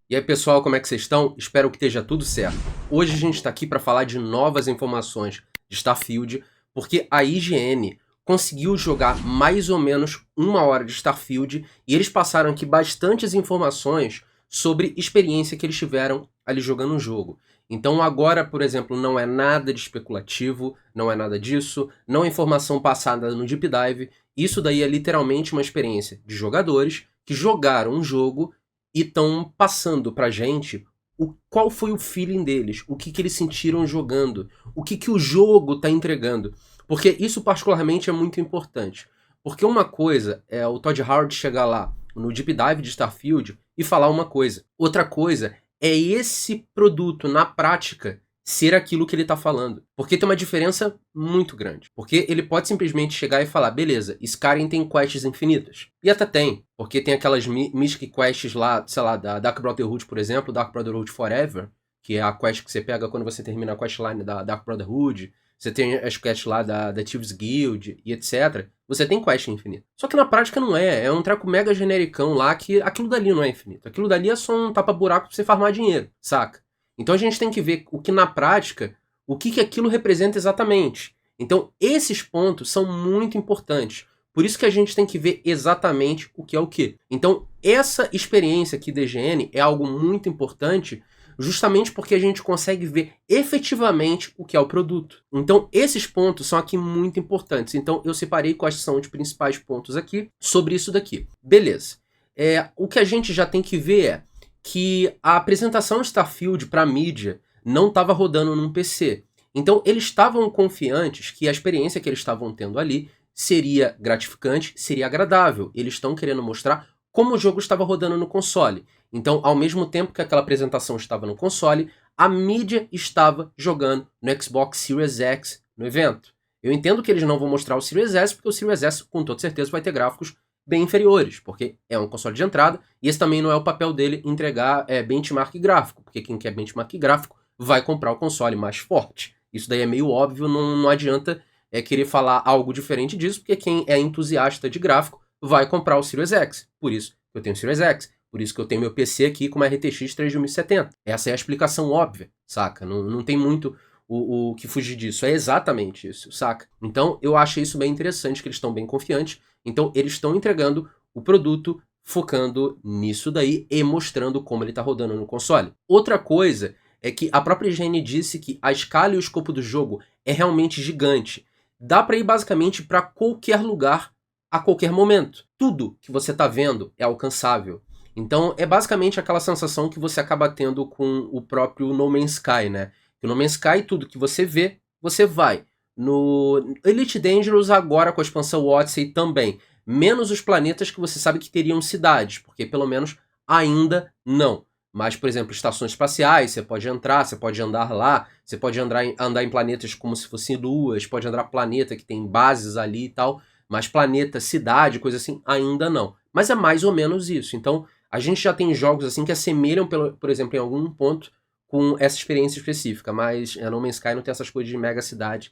E aí, pessoal, como é que vocês estão? Espero que esteja tudo certo. Hoje a gente está aqui para falar de novas informações de Starfield, porque a IGN conseguiu jogar mais ou menos 1 hora de Starfield e eles passaram aqui bastantes informações sobre experiência que eles tiveram ali jogando o jogo. Então agora, por exemplo, não é nada de especulativo, não é nada disso, não é informação passada no Deep Dive. Isso daí é literalmente uma experiência de jogadores que jogaram um jogo e estão passando pra gente qual foi o feeling deles, o que eles sentiram jogando, o que o jogo tá entregando. Porque isso particularmente é muito importante. Porque uma coisa é o Todd Howard chegar lá no Deep Dive de Starfield e falar uma coisa. Outra coisa é esse produto, na prática, ser aquilo que ele tá falando. Porque tem uma diferença muito grande. Porque ele pode simplesmente chegar e falar, beleza, Skyrim tem quests infinitas. E até tem, porque tem aquelas Mystic Quests lá, sei lá, da Dark Brotherhood, por exemplo, Dark Brotherhood Forever, que é a quest que você pega quando você termina a questline da Dark Brotherhood. Você tem as quests lá da Thieves Guild e etc. Você tem quest infinita. Só que na prática não é. É um treco mega genericão lá que aquilo dali não é infinito. Aquilo dali é só um tapa-buraco pra você farmar dinheiro, saca? Então a gente tem que ver o que na prática, o que aquilo representa exatamente. Então esses pontos são muito importantes. Por isso que a gente tem que ver exatamente o que é o que. Então essa experiência aqui da IGN é algo muito importante, justamente porque a gente consegue ver efetivamente o que é o produto. Então esses pontos são aqui muito importantes. Então eu separei quais são os principais pontos aqui sobre isso daqui. Beleza. O que a gente já tem que ver é que a apresentação Starfield para a mídia não estava rodando num PC. Então eles estavam confiantes que a experiência que eles estavam tendo ali seria gratificante, seria agradável. Eles estão querendo mostrar como o jogo estava rodando no console. Então, ao mesmo tempo que aquela apresentação estava no console, a mídia estava jogando no Xbox Series X no evento. Eu entendo que eles não vão mostrar o Series S, porque o Series S, com toda certeza, vai ter gráficos bem inferiores, porque é um console de entrada, e esse também não é o papel dele entregar benchmark gráfico, porque quem quer benchmark gráfico vai comprar o console mais forte. Isso daí é meio óbvio, não adianta querer falar algo diferente disso, porque quem é entusiasta de gráfico vai comprar o Series X. Por isso que eu tenho o Series X. Por isso que eu tenho meu PC aqui com uma RTX 3070. Essa é a explicação óbvia, saca? Não tem muito o que fugir disso. É exatamente isso, saca? Então eu acho isso bem interessante, que eles estão bem confiantes. Então eles estão entregando o produto focando nisso daí e mostrando como ele está rodando no console. Outra coisa é que a própria IGN disse que a escala e o escopo do jogo é realmente gigante. Dá para ir basicamente para qualquer lugar a qualquer momento. Tudo que você está vendo é alcançável. Então é basicamente aquela sensação que você acaba tendo com o próprio No Man's Sky, né? Que no No Man's Sky, tudo que você vê, você vai. No Elite Dangerous, agora com a expansão Odyssey também. Menos os planetas que você sabe que teriam cidades, porque pelo menos ainda não. Mas, por exemplo, estações espaciais, você pode entrar, você pode andar lá, você pode andar em planetas como se fossem luas, pode andar planeta que tem bases ali e tal, mas planeta, cidade, coisa assim, ainda não. Mas é mais ou menos isso. Então, a gente já tem jogos assim que assemelham, por exemplo, em algum ponto, com essa experiência específica, mas No Man's Sky não tem essas coisas de mega cidade,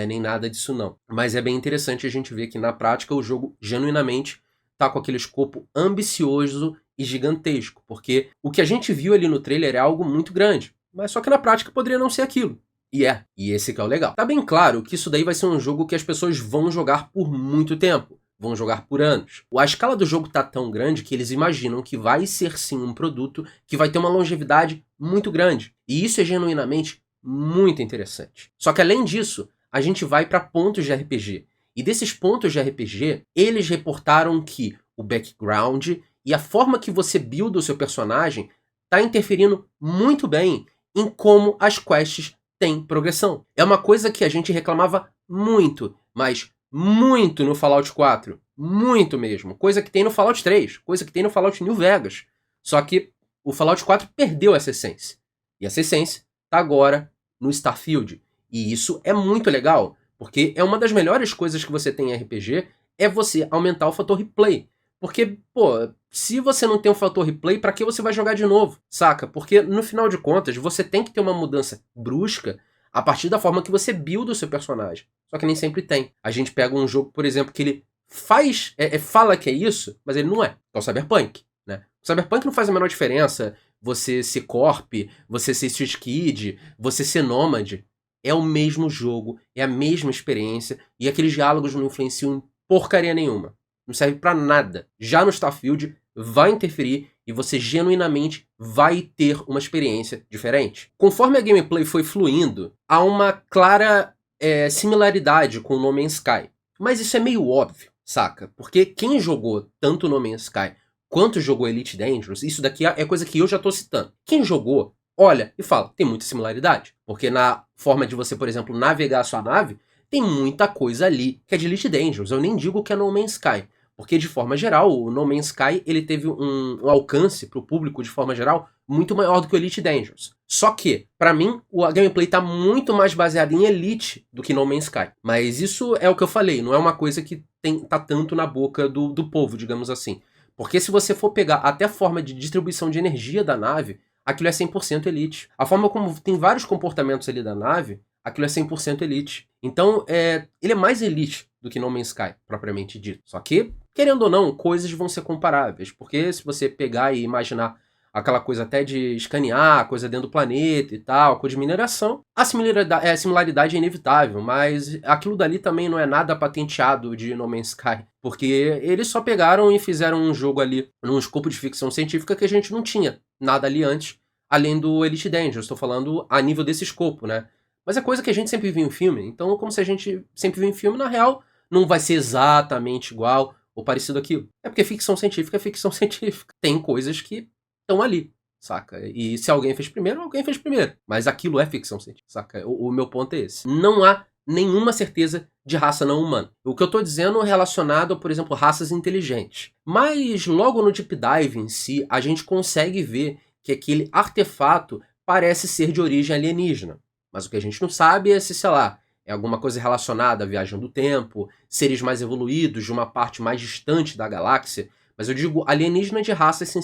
nem nada disso não. Mas é bem interessante a gente ver que na prática o jogo genuinamente tá com aquele escopo ambicioso e gigantesco, porque o que a gente viu ali no trailer é algo muito grande, mas só que na prática poderia não ser aquilo. E esse que é o legal. Tá bem claro que isso daí vai ser um jogo que as pessoas vão jogar por muito tempo, vão jogar por anos. A escala do jogo tá tão grande que eles imaginam que vai ser sim um produto que vai ter uma longevidade muito grande. E isso é genuinamente muito interessante. Só que além disso, a gente vai para pontos de RPG. E desses pontos de RPG, eles reportaram que o background e a forma que você builda o seu personagem está interferindo muito bem em como as quests têm progressão. É uma coisa que a gente reclamava muito, mas muito no Fallout 4. Muito mesmo. Coisa que tem no Fallout 3, coisa que tem no Fallout New Vegas. Só que o Fallout 4 perdeu essa essência. E essa essência está agora no Starfield. E isso é muito legal, porque é uma das melhores coisas que você tem em RPG, é você aumentar o fator replay. Porque, pô, se você não tem um fator replay, pra que você vai jogar de novo, saca? Porque, no final de contas, você tem que ter uma mudança brusca a partir da forma que você builda o seu personagem. Só que nem sempre tem. A gente pega um jogo, por exemplo, que ele fala que é isso, mas ele não é. É o Cyberpunk, né? O Cyberpunk não faz a menor diferença você ser Corp, você ser Street Kid, você ser Nômade. É o mesmo jogo, é a mesma experiência, e aqueles diálogos não influenciam em porcaria nenhuma. Não serve pra nada. Já no Starfield, vai interferir e você genuinamente vai ter uma experiência diferente. Conforme a gameplay foi fluindo, há uma clara similaridade com No Man's Sky. Mas isso é meio óbvio, saca? Porque quem jogou tanto No Man's Sky quanto jogou Elite Dangerous, isso daqui é coisa que eu já tô citando. Quem jogou, olha e fala, tem muita similaridade. Porque na forma de você, por exemplo, navegar a sua nave, tem muita coisa ali que é de Elite Dangerous. Eu nem digo que é No Man's Sky. Porque, de forma geral, o No Man's Sky ele teve um alcance para o público, de forma geral, muito maior do que o Elite Dangerous. Só que, para mim, a gameplay tá muito mais baseada em Elite do que No Man's Sky. Mas isso é o que eu falei, não é uma coisa que tá tanto na boca do povo, digamos assim. Porque se você for pegar até a forma de distribuição de energia da nave, aquilo é 100% Elite. A forma como tem vários comportamentos ali da nave, aquilo é 100% Elite. Então, ele é mais Elite do que No Man's Sky, propriamente dito. Só que, querendo ou não, coisas vão ser comparáveis. Porque se você pegar e imaginar aquela coisa até de escanear, coisa dentro do planeta e tal, coisa de mineração, a similaridade é inevitável, mas aquilo dali também não é nada patenteado de No Man's Sky. Porque eles só pegaram e fizeram um jogo ali, num escopo de ficção científica que a gente não tinha nada ali antes, além do Elite Dangerous. Estou falando a nível desse escopo, né? Mas é coisa que a gente sempre viu em filme. Então, como se a gente sempre viu em filme, na real, não vai ser exatamente igual ou parecido aquilo. É porque ficção científica é ficção científica. Tem coisas que estão ali, saca? E se alguém fez primeiro, alguém fez primeiro. Mas aquilo é ficção científica, saca? O meu ponto é esse. Não há nenhuma certeza de raça não humana. O que eu tô dizendo é relacionado a, por exemplo, raças inteligentes. Mas logo no Deep Dive em si, a gente consegue ver que aquele artefato parece ser de origem alienígena. Mas o que a gente não sabe é se, sei lá, é alguma coisa relacionada à viagem do tempo, seres mais evoluídos de uma parte mais distante da galáxia. Mas eu digo alienígena de raça sem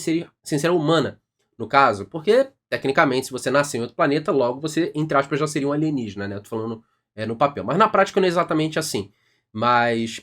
ser humana, no caso. Porque, tecnicamente, se você nascer em outro planeta, logo você, entre aspas, já seria um alienígena, né? Eu tô falando no papel. Mas na prática não é exatamente assim. Mas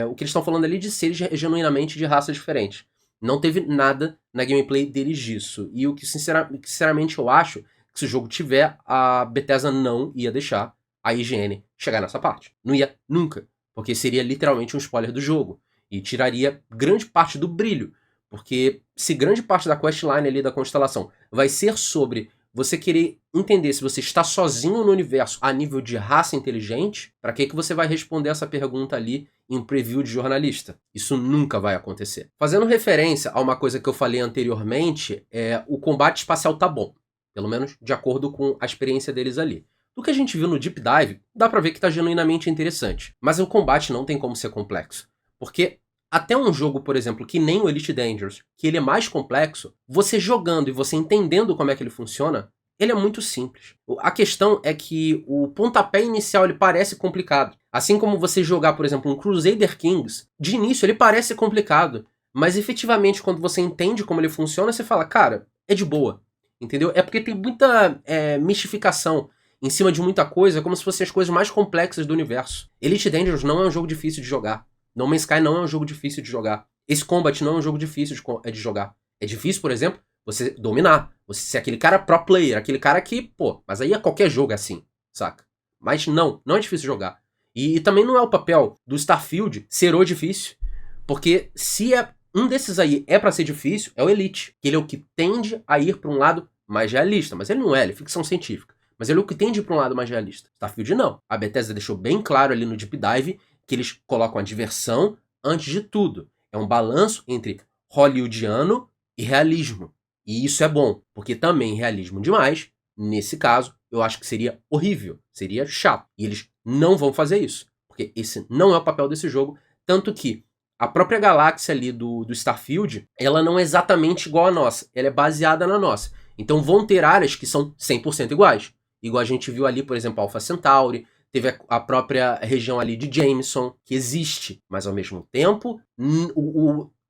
o que eles estão falando ali de seres genuinamente de raça diferente. Não teve nada na gameplay deles disso. E o que, sinceramente, eu acho que se o jogo tiver, a Bethesda não ia deixar a IGN chegar nessa parte. Não ia nunca. Porque seria literalmente um spoiler do jogo. E tiraria grande parte do brilho. Porque se grande parte da questline ali da constelação vai ser sobre você querer entender se você está sozinho no universo a nível de raça inteligente, para que você vai responder essa pergunta ali em um preview de jornalista? Isso nunca vai acontecer. Fazendo referência a uma coisa que eu falei anteriormente, o combate espacial tá bom. Pelo menos de acordo com a experiência deles ali. Do que a gente viu no Deep Dive, dá pra ver que tá genuinamente interessante. Mas o combate não tem como ser complexo. Porque até um jogo, por exemplo, que nem o Elite Dangerous, que ele é mais complexo, você jogando e você entendendo como é que ele funciona, ele é muito simples. A questão é que o pontapé inicial ele parece complicado. Assim como você jogar, por exemplo, um Crusader Kings, de início ele parece complicado. Mas efetivamente, quando você entende como ele funciona, você fala, cara, é de boa. Entendeu? É porque tem muita mistificação em cima de muita coisa, como se fossem as coisas mais complexas do universo. Elite Dangerous não é um jogo difícil de jogar. No Man's Sky não é um jogo difícil de jogar. Esse Combat não é um jogo difícil de jogar. É difícil, por exemplo, você dominar. Você ser aquele cara pro player, aquele cara que, mas aí qualquer jogo é assim, saca? Mas não é difícil de jogar. E também não é o papel do Starfield ser o difícil, porque se um desses aí é pra ser difícil, é o Elite. Que ele é o que tende a ir pra um lado mais realista. Mas ele não é ficção científica. Mas ele é o que tende pra um lado mais realista. Starfield não. A Bethesda deixou bem claro ali no Deep Dive que eles colocam a diversão antes de tudo. É um balanço entre hollywoodiano e realismo. E isso é bom, porque também realismo demais, nesse caso, eu acho que seria horrível, seria chato. E eles não vão fazer isso, porque esse não é o papel desse jogo, tanto que a própria galáxia ali do Starfield, ela não é exatamente igual à nossa, ela é baseada na nossa. Então vão ter áreas que são 100% iguais. Igual a gente viu ali, por exemplo, Alpha Centauri, teve a própria região ali de Jameson, que existe, mas ao mesmo tempo,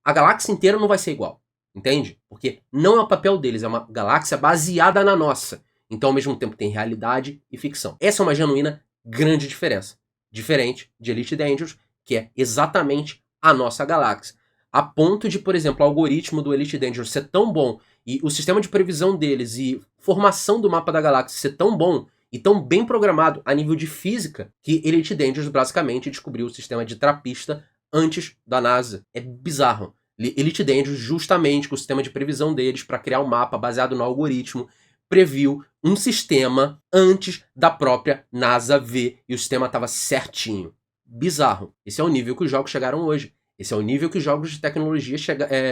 a galáxia inteira não vai ser igual, entende? Porque não é o papel deles, é uma galáxia baseada na nossa. Então, ao mesmo tempo, tem realidade e ficção. Essa é uma genuína grande diferença. Diferente de Elite Dangerous, que é exatamente a nossa galáxia. A ponto de, por exemplo, o algoritmo do Elite Dangerous ser tão bom e o sistema de previsão deles e formação do mapa da galáxia ser tão bom e tão bem programado a nível de física que Elite Dangerous basicamente descobriu o sistema de trapista antes da NASA. É bizarro. Elite Dangerous, justamente com o sistema de previsão deles para criar um mapa baseado no algoritmo, previu um sistema antes da própria NASA ver e o sistema estava certinho. Bizarro. Esse é o nível que os jogos chegaram hoje. Esse é o nível que os jogos de tecnologia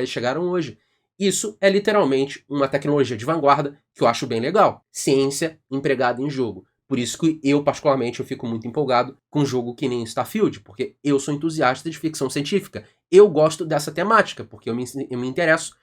chegaram hoje. Isso é literalmente uma tecnologia de vanguarda que eu acho bem legal. Ciência empregada em jogo. Por isso que eu, particularmente, eu fico muito empolgado com um jogo que nem Starfield, porque eu sou entusiasta de ficção científica. Eu gosto dessa temática, porque eu me interesso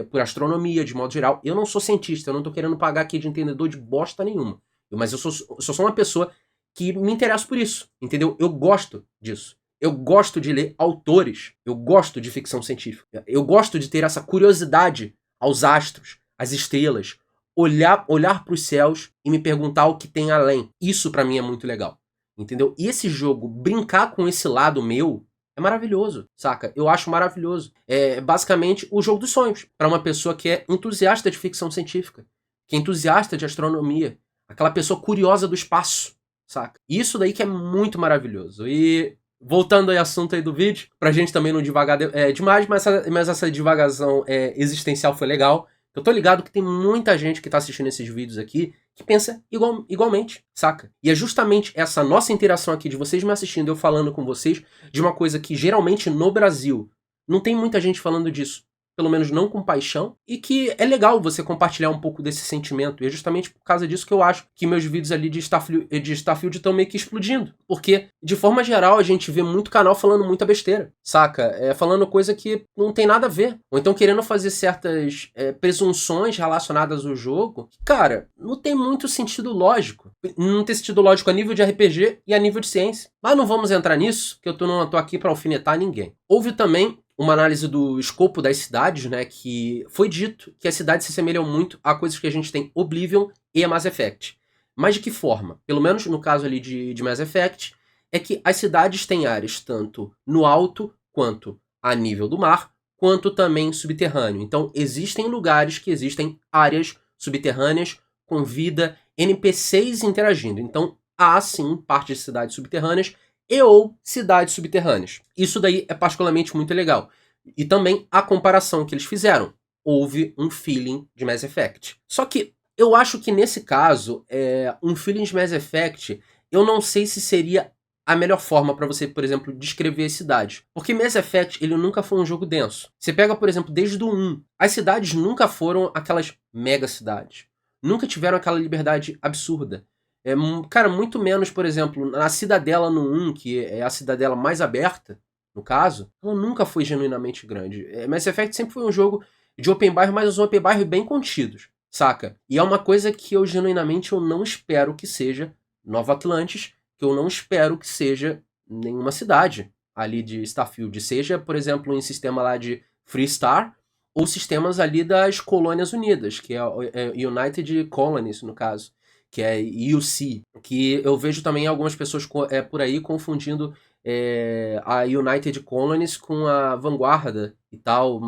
por astronomia, de modo geral. Eu não sou cientista, eu não tô querendo pagar aqui de entendedor de bosta nenhuma. Mas eu sou uma pessoa que me interessa por isso, entendeu? Eu gosto disso. Eu gosto de ler autores. Eu gosto de ficção científica. Eu gosto de ter essa curiosidade aos astros, às estrelas. Olhar para os céus e me perguntar o que tem além. Isso pra mim é muito legal, entendeu? E esse jogo, brincar com esse lado meu, é maravilhoso, saca? Eu acho maravilhoso. É basicamente o jogo dos sonhos para uma pessoa que é entusiasta de ficção científica, que é entusiasta de astronomia, aquela pessoa curiosa do espaço, saca? Isso daí que é muito maravilhoso. E voltando ao assunto aí do vídeo, pra gente também não divagar demais, mas essa divagação existencial foi legal. Eu tô ligado que tem muita gente que tá assistindo esses vídeos aqui que pensa igualmente, saca? E é justamente essa nossa interação aqui, de vocês me assistindo, eu falando com vocês, de uma coisa que geralmente no Brasil não tem muita gente falando disso. Pelo menos não com paixão, e que é legal você compartilhar um pouco desse sentimento. E é justamente por causa disso que eu acho que meus vídeos ali de Starfield estão meio que explodindo. Porque, de forma geral, a gente vê muito canal falando muita besteira, saca? Falando coisa que não tem nada a ver. Ou então querendo fazer certas presunções relacionadas ao jogo. Cara, não tem muito sentido lógico. Não tem sentido lógico a nível de RPG e a nível de ciência. Mas não vamos entrar nisso, que eu não tô aqui pra alfinetar ninguém. Houve também uma análise do escopo das cidades, né, que foi dito que as cidades se assemelham muito a coisas que a gente tem Oblivion e a Mass Effect. Mas de que forma? Pelo menos no caso ali de Mass Effect, é que as cidades têm áreas tanto no alto, quanto a nível do mar, quanto também subterrâneo. Então existem lugares que existem áreas subterrâneas com vida, NPCs interagindo. Então há sim parte de cidades subterrâneas e ou cidades subterrâneas. Isso daí é particularmente muito legal. E também a comparação que eles fizeram. Houve um feeling de Mass Effect. Só que eu acho que nesse caso, um feeling de Mass Effect, eu não sei se seria a melhor forma para você, por exemplo, descrever as cidades. Porque Mass Effect, ele nunca foi um jogo denso. Você pega, por exemplo, desde o 1. As cidades nunca foram aquelas mega cidades. Nunca tiveram aquela liberdade absurda. Cara, muito menos, por exemplo, na Cidadela no 1, que é a Cidadela mais aberta, no caso, ela nunca foi genuinamente grande. Mass Effect sempre foi um jogo de open bar, mas um open bar bem contidos, saca? E é uma coisa que eu genuinamente eu não espero que seja Nova Atlantis, que eu não espero que seja nenhuma cidade ali de Starfield. Seja, por exemplo, em sistema lá de Freestar, ou sistemas ali das Colônias Unidas, que é United Colonies, no caso, que é UC, que eu vejo também algumas pessoas por aí confundindo a United Colonies com a Vanguarda e tal,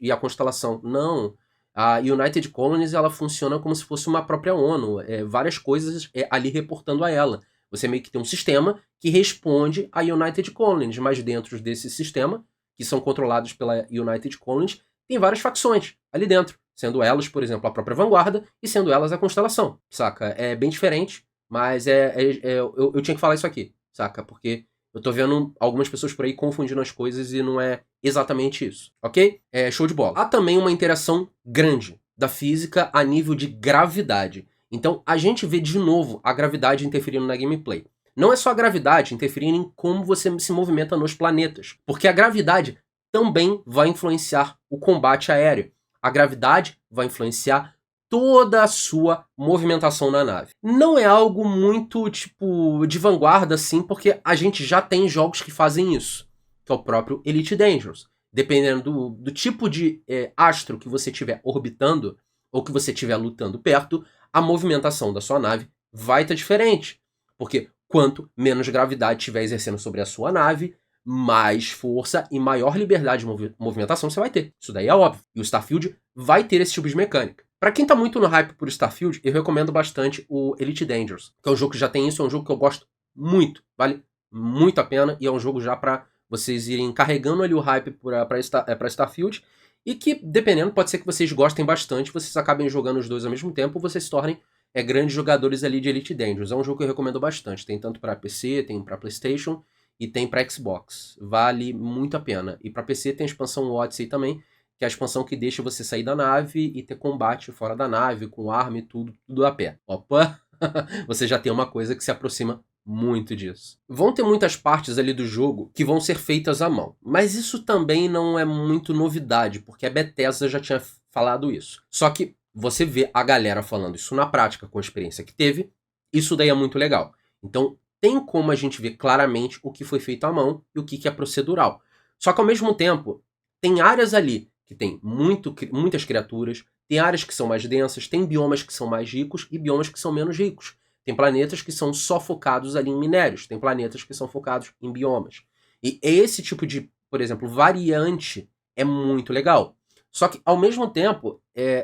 e a Constelação. Não, a United Colonies ela funciona como se fosse uma própria ONU, várias coisas ali reportando a ela. Você meio que tem um sistema que responde a United Colonies, mas dentro desse sistema, que são controlados pela United Colonies, tem várias facções ali dentro. Sendo elas, por exemplo, a própria Vanguarda e sendo elas a Constelação, saca? É bem diferente, mas eu tinha que falar isso aqui, saca? Porque eu tô vendo algumas pessoas por aí confundindo as coisas e não é exatamente isso, ok? Show de bola. Há também uma interação grande da física a nível de gravidade. Então a gente vê de novo a gravidade interferindo na gameplay. Não é só a gravidade interferindo em como você se movimenta nos planetas, porque a gravidade também vai influenciar o combate aéreo. A gravidade vai influenciar toda a sua movimentação na nave. Não é algo muito, tipo, de vanguarda, assim, porque a gente já tem jogos que fazem isso, que é o próprio Elite Dangerous. Dependendo do tipo de astro que você estiver orbitando, ou que você estiver lutando perto, a movimentação da sua nave vai estar diferente. Porque quanto menos gravidade estiver exercendo sobre a sua nave, mais força e maior liberdade de movimentação você vai ter. Isso daí é óbvio. E o Starfield vai ter esse tipo de mecânica. Pra quem tá muito no hype por Starfield, eu recomendo bastante o Elite Dangerous, que é um jogo que já tem isso, é um jogo que eu gosto muito, vale muito a pena, e é um jogo já pra vocês irem carregando ali o hype pra Starfield, e que, dependendo, pode ser que vocês gostem bastante, vocês acabem jogando os dois ao mesmo tempo, vocês se tornem grandes jogadores ali de Elite Dangerous. É um jogo que eu recomendo bastante, tem tanto pra PC, tem pra PlayStation e tem pra Xbox. Vale muito a pena. E pra PC tem a expansão Odyssey também, que é a expansão que deixa você sair da nave e ter combate fora da nave, com arma e tudo a pé. Opa! Você já tem uma coisa que se aproxima muito disso. Vão ter muitas partes ali do jogo que vão ser feitas à mão, mas isso também não é muito novidade, porque a Bethesda já tinha falado isso. Só que você vê a galera falando isso na prática, com a experiência que teve, isso daí é muito legal. Então tem como a gente ver claramente o que foi feito à mão e o que é procedural. Só que ao mesmo tempo, tem áreas ali que tem muitas criaturas, tem áreas que são mais densas, tem biomas que são mais ricos e biomas que são menos ricos. Tem planetas que são só focados ali em minérios, tem planetas que são focados em biomas. E esse tipo de, por exemplo, variante é muito legal. Só que, ao mesmo tempo,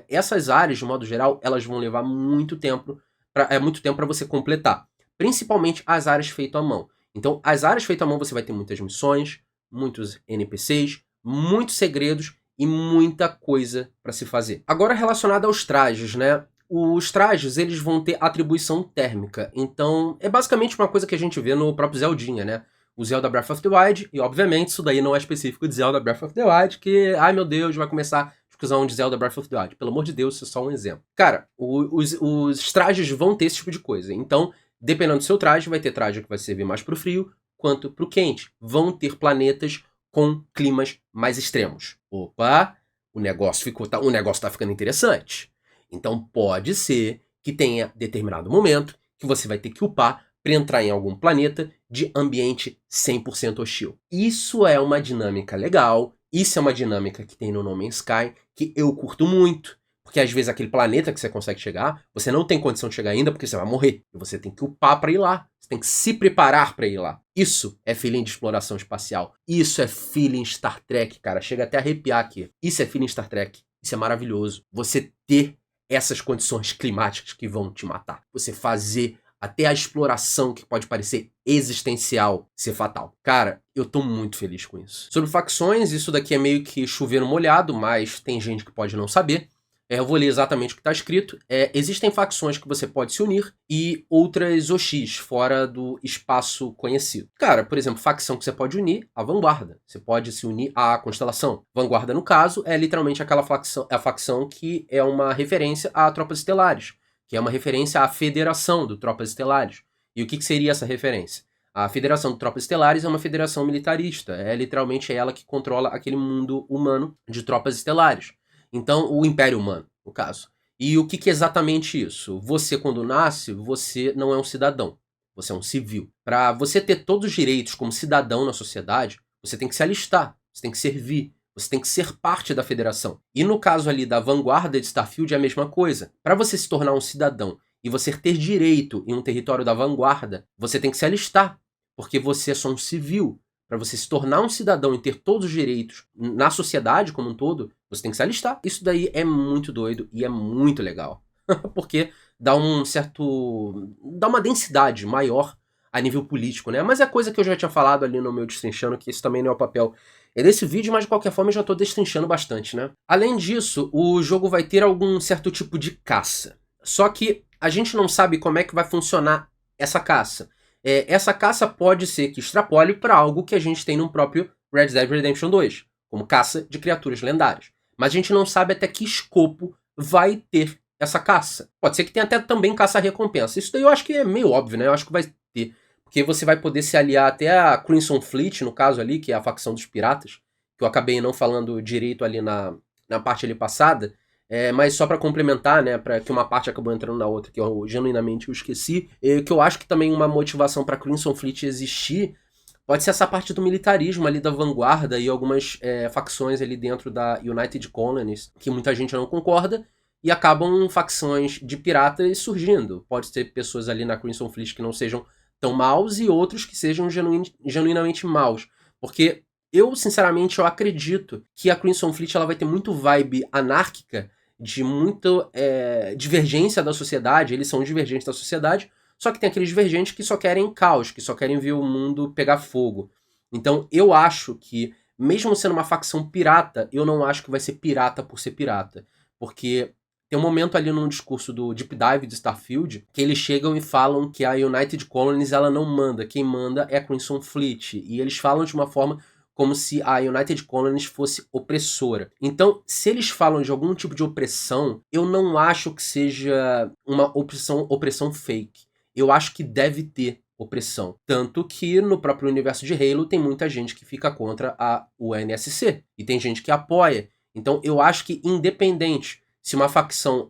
essas áreas, de modo geral, elas vão levar muito tempo para você completar. Principalmente as áreas feitas à mão. Então, as áreas feitas à mão você vai ter muitas missões, muitos NPCs, muitos segredos e muita coisa para se fazer. Agora, relacionado aos trajes, né? Os trajes, eles vão ter atribuição térmica. Então, é basicamente uma coisa que a gente vê no próprio Zeldinha, né? O Zelda Breath of the Wild, e obviamente isso daí não é específico de Zelda Breath of the Wild, que, ai meu Deus, vai começar a discussão de Zelda Breath of the Wild. Pelo amor de Deus, isso é só um exemplo. Cara, os trajes vão ter esse tipo de coisa. Então, dependendo do seu traje, vai ter traje que vai servir mais pro frio quanto pro quente. Vão ter planetas com climas mais extremos. Opa, o negócio tá ficando interessante. Então pode ser que tenha determinado momento que você vai ter que upar para entrar em algum planeta de ambiente 100% hostil. Isso é uma dinâmica legal, isso é uma dinâmica que tem no No Man's Sky, que eu curto muito. Porque às vezes aquele planeta que você consegue chegar, você não tem condição de chegar ainda porque você vai morrer. E você tem que upar para ir lá. Você tem que se preparar para ir lá. Isso é feeling de exploração espacial. Isso é feeling Star Trek, cara. Chega até a arrepiar aqui. Isso é feeling Star Trek. Isso é maravilhoso. Você ter essas condições climáticas que vão te matar. Você fazer até a exploração que pode parecer existencial ser fatal. Cara, eu tô muito feliz com isso. Sobre facções, isso daqui é meio que chover no molhado, mas tem gente que pode não saber. Eu vou ler exatamente o que está escrito. Existem facções que você pode se unir e outras OX, fora do espaço conhecido. Cara, por exemplo, facção que você pode unir, a Vanguarda. Você pode se unir à Constelação. Vanguarda, no caso, é literalmente aquela facção, a facção que é uma referência a Tropas Estelares, que é uma referência à Federação do Tropas Estelares. E o que seria essa referência? A Federação de Tropas Estelares é uma federação militarista. É literalmente ela que controla aquele mundo humano de tropas estelares. Então, o Império Humano, no caso. E o que é exatamente isso? Você, quando nasce, você não é um cidadão. Você é um civil. Para você ter todos os direitos como cidadão na sociedade, você tem que se alistar, você tem que servir, você tem que ser parte da federação. E no caso ali da Vanguarda de Starfield é a mesma coisa. Para você se tornar um cidadão e você ter direito em um território da Vanguarda, você tem que se alistar, porque você é só um civil. Para você se tornar um cidadão e ter todos os direitos na sociedade como um todo, você tem que se alistar. Isso daí é muito doido e é muito legal. Porque dá dá uma densidade maior a nível político, né? Mas é coisa que eu já tinha falado ali no meu Destrinchando, que isso também não é o papel desse vídeo, mas de qualquer forma eu já tô destrinchando bastante, né? Além disso, o jogo vai ter algum certo tipo de caça. Só que a gente não sabe como é que vai funcionar essa caça. Essa caça pode ser que extrapole para algo que a gente tem no próprio Red Dead Redemption 2, como caça de criaturas lendárias. Mas a gente não sabe até que escopo vai ter essa caça. Pode ser que tenha até também caça-recompensa. Isso daí eu acho que é meio óbvio, né? Eu acho que vai ter. Porque você vai poder se aliar até a Crimson Fleet, no caso ali, que é a facção dos piratas, que eu acabei não falando direito ali na parte ali passada. Mas só para complementar, né, para que uma parte acabou entrando na outra, que eu genuinamente esqueci, que eu acho que também uma motivação para Crimson Fleet existir pode ser essa parte do militarismo ali da Vanguarda e algumas facções ali dentro da United Colonies, que muita gente não concorda, e acabam facções de piratas surgindo. Pode ter pessoas ali na Crimson Fleet que não sejam tão maus e outros que sejam genuinamente maus. Porque eu, sinceramente, eu acredito que a Crimson Fleet ela vai ter muito vibe anárquica, de muita divergência da sociedade. Eles são divergentes da sociedade, só que tem aqueles divergentes que só querem caos, que só querem ver o mundo pegar fogo. Então eu acho que, mesmo sendo uma facção pirata, eu não acho que vai ser pirata por ser pirata. Porque tem um momento ali no discurso do Deep Dive de Starfield que eles chegam e falam que a United Colonies ela não manda, quem manda é a Crimson Fleet. E eles falam de uma forma como se a United Colonies fosse opressora. Então, se eles falam de algum tipo de opressão, eu não acho que seja uma opressão fake. Eu acho que deve ter opressão. Tanto que no próprio universo de Halo tem muita gente que fica contra a UNSC. E tem gente que apoia. Então, eu acho que independente se uma facção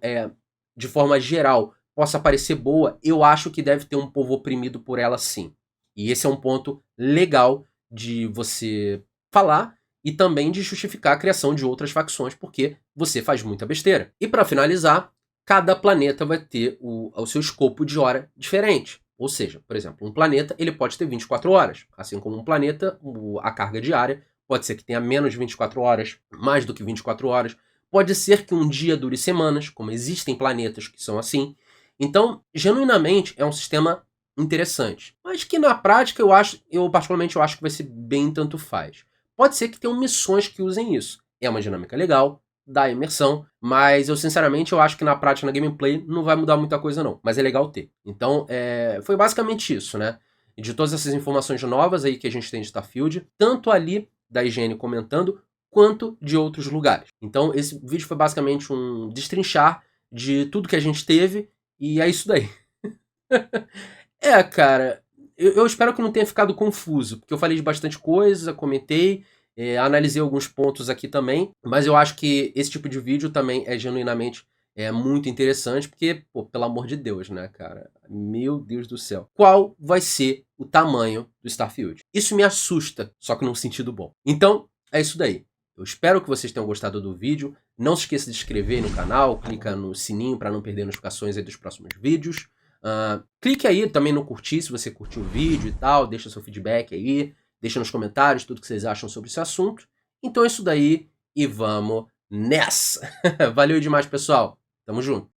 de forma geral possa parecer boa, eu acho que deve ter um povo oprimido por ela sim. E esse é um ponto legal de você falar e também de justificar a criação de outras facções, porque você faz muita besteira. E para finalizar, cada planeta vai ter o seu escopo de hora diferente. Ou seja, por exemplo, um planeta ele pode ter 24 horas. Assim como um planeta, a carga diária pode ser que tenha menos de 24 horas, mais do que 24 horas. Pode ser que um dia dure semanas, como existem planetas que são assim. Então, genuinamente, é um sistema interessante. Mas que na prática eu particularmente acho que vai ser bem tanto faz. Pode ser que tenham missões que usem isso. É uma dinâmica legal, dá imersão, mas eu sinceramente eu acho que na prática, na gameplay, não vai mudar muita coisa não. Mas é legal ter. Então, foi basicamente isso, né? De todas essas informações novas aí que a gente tem de Starfield, tanto ali da IGN comentando, quanto de outros lugares. Então, esse vídeo foi basicamente um destrinchar de tudo que a gente teve, e é isso daí. Cara, eu espero que não tenha ficado confuso, porque eu falei de bastante coisa, comentei, analisei alguns pontos aqui também, mas eu acho que esse tipo de vídeo também é genuinamente muito interessante, porque, pô, pelo amor de Deus, né, cara? Meu Deus do céu. Qual vai ser o tamanho do Starfield? Isso me assusta, só que num sentido bom. Então, é isso daí. Eu espero que vocês tenham gostado do vídeo. Não se esqueça de se inscrever no canal, clica no sininho para não perder notificações aí dos próximos vídeos. Clique aí também no curtir, se você curtiu o vídeo e tal, deixa seu feedback aí, deixa nos comentários tudo que vocês acham sobre esse assunto. Então é isso daí e vamos nessa! Valeu demais, pessoal! Tamo junto!